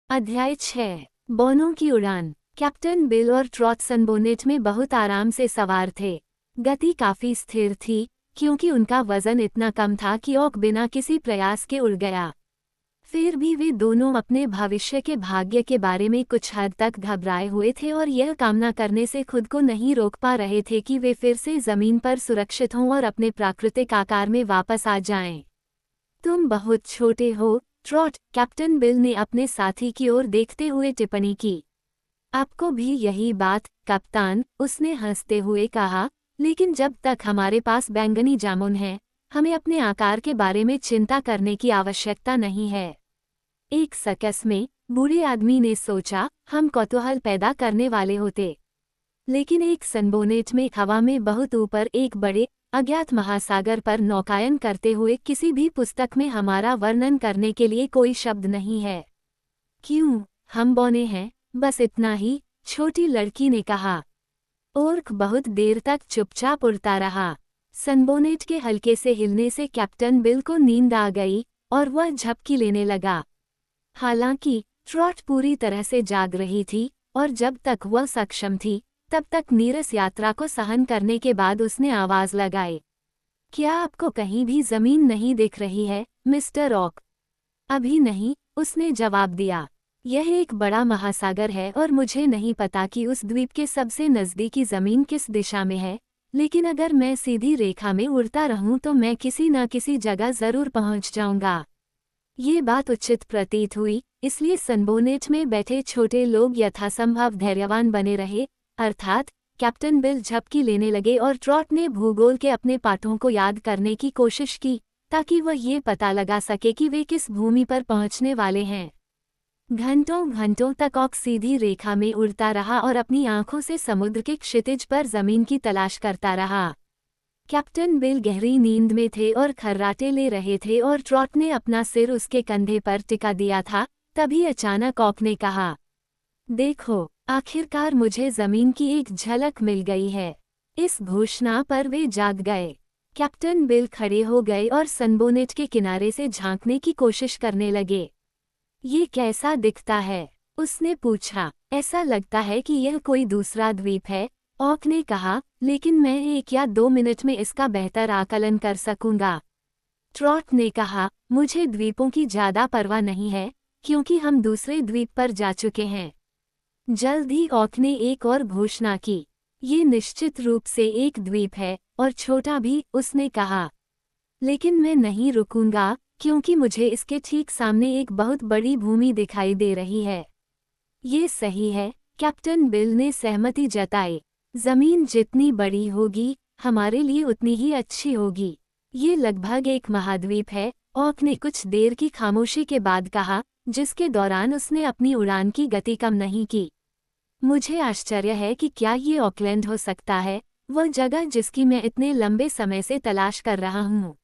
अध्याय 6 बोनों की उड़ान। कैप्टन बिल और ट्रॉट सनबोनेट में बहुत आराम से सवार थे। गति काफी स्थिर थी क्योंकि उनका वजन इतना कम था कि ओक बिना किसी प्रयास के उड़ गया। फिर भी वे दोनों अपने भविष्य के भाग्य के बारे में कुछ हद तक घबराए हुए थे और यह कामना करने से खुद को नहीं रोक पा रहे थे कि वे फिर से जमीन पर सुरक्षित हों और अपने प्राकृतिक आकार में वापस आ जाएं। तुम बहुत छोटे हो, ट्रॉट, कैप्टन बिल ने अपने साथी की ओर देखते हुए टिप्पणी की। आपको भी यही बात, कप्तान, उसने हंसते हुए कहा, लेकिन जब तक हमारे पास बैंगनी जामुन है, हमें अपने आकार के बारे में चिंता करने की आवश्यकता नहीं है। एक सकस में बूढ़े आदमी ने सोचा, हम कौतूहल पैदा करने वाले होते। लेकिन एक सनबोनेट में हवा में बहुत ऊपर एक बड़े अज्ञात महासागर पर नौकायन करते हुए किसी भी पुस्तक में हमारा वर्णन करने के लिए कोई शब्द नहीं है। क्यों, हम बौने हैं, बस इतना ही, छोटी लड़की ने कहा। ओर्क बहुत देर तक चुपचाप उड़ता रहा। सनबोनेट के हल्के से हिलने से कैप्टन बिल को नींद आ गई और वह झपकी लेने लगा। हालांकि ट्रॉट पूरी तरह से जाग रही थी और जब तक वह सक्षम थी तब तक नीरस यात्रा को सहन करने के बाद उसने आवाज लगाई, क्या आपको कहीं भी जमीन नहीं दिख रही है, मिस्टर ऑक? अभी नहीं, उसने जवाब दिया। यह एक बड़ा महासागर है और मुझे नहीं पता कि उस द्वीप के सबसे नज़दीकी जमीन किस दिशा में है, लेकिन अगर मैं सीधी रेखा में उड़ता रहूं तो मैं किसी न किसी जगह जरूर पहुंच जाऊंगा। ये बात उचित प्रतीत हुई, इसलिए सनबोनेट में बैठे छोटे लोग यथासंभव धैर्यवान बने रहे। अर्थात कैप्टन बिल झपकी लेने लगे और ट्रॉट ने भूगोल के अपने पाठों को याद करने की कोशिश की ताकि वह ये पता लगा सके कि वे किस भूमि पर पहुंचने वाले हैं। घंटों घंटों तक ऑक सीधी रेखा में उड़ता रहा और अपनी आंखों से समुद्र के क्षितिज पर जमीन की तलाश करता रहा। कैप्टन बिल गहरी नींद में थे और खर्राटे ले रहे थे और ट्रॉट ने अपना सिर उसके कंधे पर टिका दिया था। तभी अचानक ऑक ने कहा, देखो, आखिरकार मुझे जमीन की एक झलक मिल गई है। इस घोषणा पर वे जाग गए। कैप्टन बिल खड़े हो गए और सनबोनेट के किनारे से झांकने की कोशिश करने लगे। ये कैसा दिखता है? उसने पूछा। ऐसा लगता है कि यह कोई दूसरा द्वीप है, ऑक ने कहा, लेकिन मैं 1 या 2 मिनट में इसका बेहतर आकलन कर सकूंगा। ट्रॉट ने कहा, मुझे द्वीपों की ज्यादा परवाह नहीं है क्योंकि हम दूसरे द्वीप पर जा चुके हैं। जल्द ही ऑक ने एक और घोषणा की, ये निश्चित रूप से एक द्वीप है और छोटा भी, उसने कहा। लेकिन मैं नहीं रुकूंगा क्योंकि मुझे इसके ठीक सामने एक बहुत बड़ी भूमि दिखाई दे रही है। ये सही है, कैप्टन बिल ने सहमति जताई। जमीन जितनी बड़ी होगी, हमारे लिए उतनी ही अच्छी होगी। ये लगभग एक महाद्वीप है, ऑक ने कुछ देर की खामोशी के बाद कहा, जिसके दौरान उसने अपनी उड़ान की गति कम नहीं की। मुझे आश्चर्य है कि क्या ये ऑकलैंड हो सकता है, वह जगह जिसकी मैं इतने लंबे समय से तलाश कर रहा हूँ।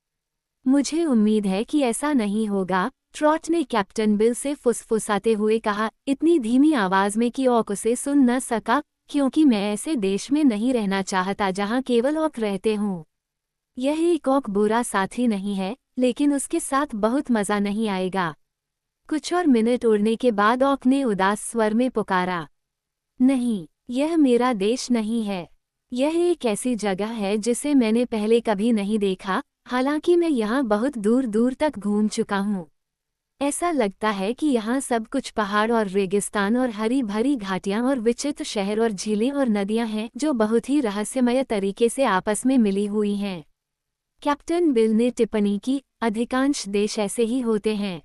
मुझे उम्मीद है कि ऐसा नहीं होगा, ट्रॉट ने कैप्टन बिल से फुसफुसाते हुए कहा, इतनी धीमी आवाज में कि ऑक उसे सुन न सका, क्योंकि मैं ऐसे देश में नहीं रहना चाहता जहाँ केवल ऑक रहते हों। यह एक ऑक बुरा साथी नहीं है, लेकिन उसके साथ बहुत मजा नहीं आएगा। कुछ और मिनट उड़ने के बाद ऑक ने उदास स्वर में पुकारा, नहीं, यह मेरा देश नहीं है। यह एक ऐसी जगह है जिसे मैंने पहले कभी नहीं देखा, हालांकि मैं यहाँ बहुत दूर दूर तक घूम चुका हूँ। ऐसा लगता है कि यहाँ सब कुछ पहाड़ और रेगिस्तान और हरी भरी घाटियाँ और विचित्र शहर और झीलें और नदियाँ हैं जो बहुत ही रहस्यमय तरीके से आपस में मिली हुई हैं। कैप्टन बिल ने टिप्पणी की, अधिकांश देश ऐसे ही होते हैं।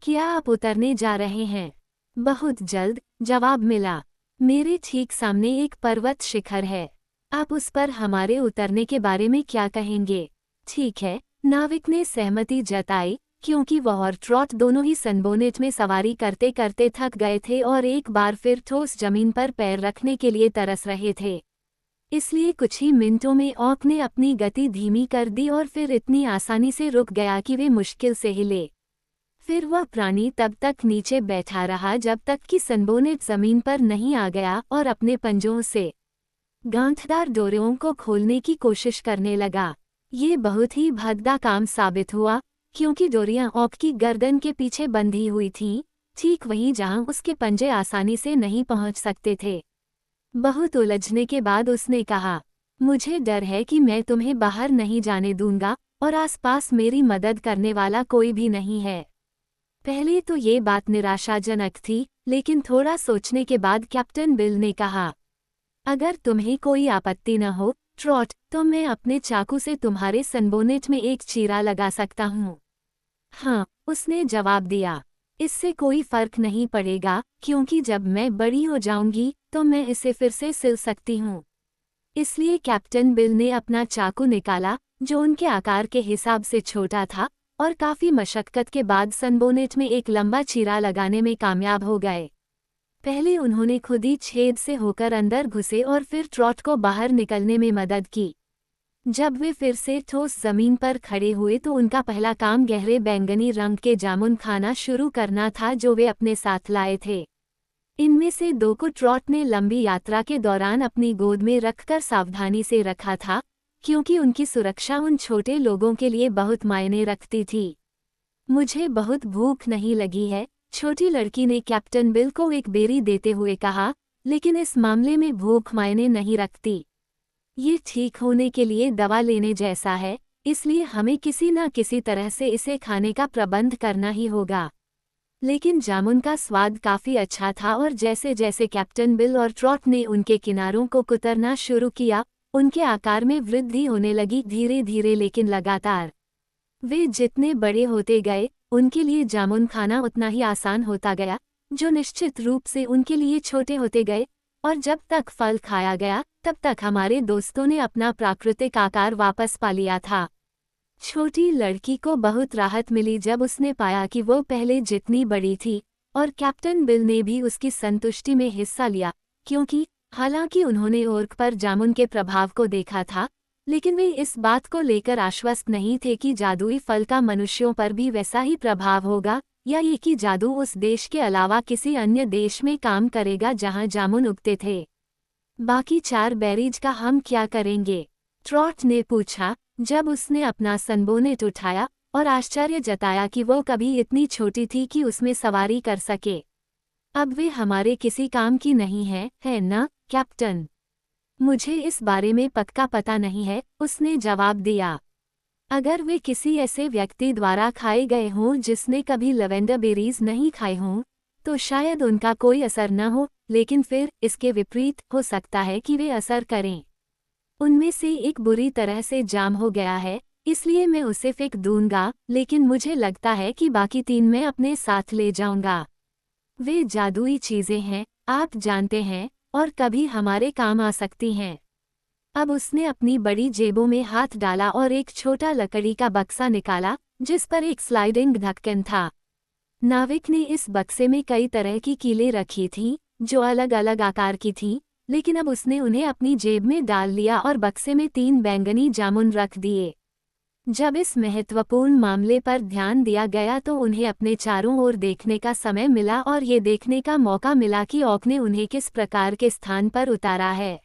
क्या आप उतरने जा रहे हैं? बहुत जल्द, जवाब मिला। मेरे ठीक सामने एक पर्वत शिखर है। आप उस पर हमारे उतरने के बारे में क्या कहेंगे? ठीक है, नाविक ने सहमति जताई, क्योंकि वह और ट्रॉट दोनों ही सनबोनेट में सवारी करते करते थक गए थे और एक बार फिर ठोस जमीन पर पैर रखने के लिए तरस रहे थे। इसलिए कुछ ही मिनटों में ऑक ने अपनी गति धीमी कर दी और फिर इतनी आसानी से रुक गया कि वे मुश्किल से हिले। फिर वह प्राणी तब तक नीचे बैठा रहा जब तक कि सनबोनेट जमीन पर नहीं आ गया और अपने पंजों से गांठदार डोरियों को खोलने की कोशिश करने लगा। ये बहुत ही भद्दा काम साबित हुआ, क्योंकि डोरियां ऑक की गर्दन के पीछे बंधी हुई थीं ठीक वहीं जहां उसके पंजे आसानी से नहीं पहुंच सकते थे। बहुत उलझने के बाद उसने कहा, मुझे डर है कि मैं तुम्हें बाहर नहीं जाने दूंगा और आसपास मेरी मदद करने वाला कोई भी नहीं है। पहले तो ये बात निराशाजनक थी, लेकिन थोड़ा सोचने के बाद कैप्टन बिल ने कहा, अगर तुम्हें कोई आपत्ति न हो ट्रॉट, तो मैं अपने चाकू से तुम्हारे सनबोनेट में एक चीरा लगा सकता हूँ। हाँ, उसने जवाब दिया, इससे कोई फर्क नहीं पड़ेगा क्योंकि जब मैं बड़ी हो जाऊंगी तो मैं इसे फिर से सिल सकती हूँ। इसलिए कैप्टन बिल ने अपना चाकू निकाला, जो उनके आकार के हिसाब से छोटा था, और काफी मशक्कत के बाद सनबोनेट में एक लंबा चीरा लगाने में कामयाब हो गए। पहले उन्होंने खुद ही छेद से होकर अंदर घुसे और फिर ट्रॉट को बाहर निकलने में मदद की। जब वे फिर से ठोस जमीन पर खड़े हुए तो उनका पहला काम गहरे बैंगनी रंग के जामुन खाना शुरू करना था जो वे अपने साथ लाए थे। इनमें से 2 को ट्रॉट ने लंबी यात्रा के दौरान अपनी गोद में रखकर सावधानी से रखा था, क्योंकि उनकी सुरक्षा उन छोटे लोगों के लिए बहुत मायने रखती थी। मुझे बहुत भूख नहीं लगी है, छोटी लड़की ने कैप्टन बिल को एक बेरी देते हुए कहा, लेकिन इस मामले में भूख मायने नहीं रखती। ये ठीक होने के लिए दवा लेने जैसा है, इसलिए हमें किसी न किसी तरह से इसे खाने का प्रबंध करना ही होगा। लेकिन जामुन का स्वाद काफी अच्छा था और जैसे जैसे कैप्टन बिल और ट्रॉट ने उनके किनारों को कुतरना शुरू किया, उनके आकार में वृद्धि होने लगी, धीरे धीरे लेकिन लगातार। वे जितने बड़े होते गए, उनके लिए जामुन खाना उतना ही आसान होता गया, जो निश्चित रूप से उनके लिए छोटे होते गए, और जब तक फल खाया गया, तब तक हमारे दोस्तों ने अपना प्राकृतिक आकार वापस पा लिया था। छोटी लड़की को बहुत राहत मिली जब उसने पाया कि वो पहले जितनी बड़ी थी, और कैप्टन बिल ने भी उसकी संतुष्टि में हिस्सा लिया, क्योंकि हालांकि उन्होंने ओर्क पर जामुन के प्रभाव को देखा था, लेकिन वे इस बात को लेकर आश्वस्त नहीं थे कि जादुई फल का मनुष्यों पर भी वैसा ही प्रभाव होगा, या ये कि जादू उस देश के अलावा किसी अन्य देश में काम करेगा जहां जामुन उगते थे। बाकी 4 बेरीज का हम क्या करेंगे? ट्रॉट ने पूछा, जब उसने अपना सनबोनेट उठाया और आश्चर्य जताया कि वो कभी इतनी छोटी थी कि उसमें सवारी कर सके। अब वे हमारे किसी काम की नहीं है ना, कैप्टन? मुझे इस बारे में पक्का पता नहीं है, उसने जवाब दिया। अगर वे किसी ऐसे व्यक्ति द्वारा खाए गए हों जिसने कभी लवेंडर बेरीज नहीं खाए हों, तो शायद उनका कोई असर न हो, लेकिन फिर इसके विपरीत हो सकता है कि वे असर करें। उनमें से एक बुरी तरह से जाम हो गया है, इसलिए मैं उसे फेंक दूंगा, लेकिन मुझे लगता है कि बाकी 3 मैं अपने साथ ले जाऊंगा। वे जादुई चीजें हैं, आप जानते हैं, और कभी हमारे काम आ सकती हैं। अब उसने अपनी बड़ी जेबों में हाथ डाला और एक छोटा लकड़ी का बक्सा निकाला, जिस पर एक स्लाइडिंग ढक्कन था। नाविक ने इस बक्से में कई तरह की कीलें रखी थीं, जो अलग अलग आकार की थीं, लेकिन अब उसने उन्हें अपनी जेब में डाल लिया और बक्से में 3 बैंगनी जामुन रख दिए। जब इस महत्वपूर्ण मामले पर ध्यान दिया गया तो उन्हें अपने चारों ओर देखने का समय मिला और ये देखने का मौका मिला कि ऑक ने उन्हें किस प्रकार के स्थान पर उतारा है।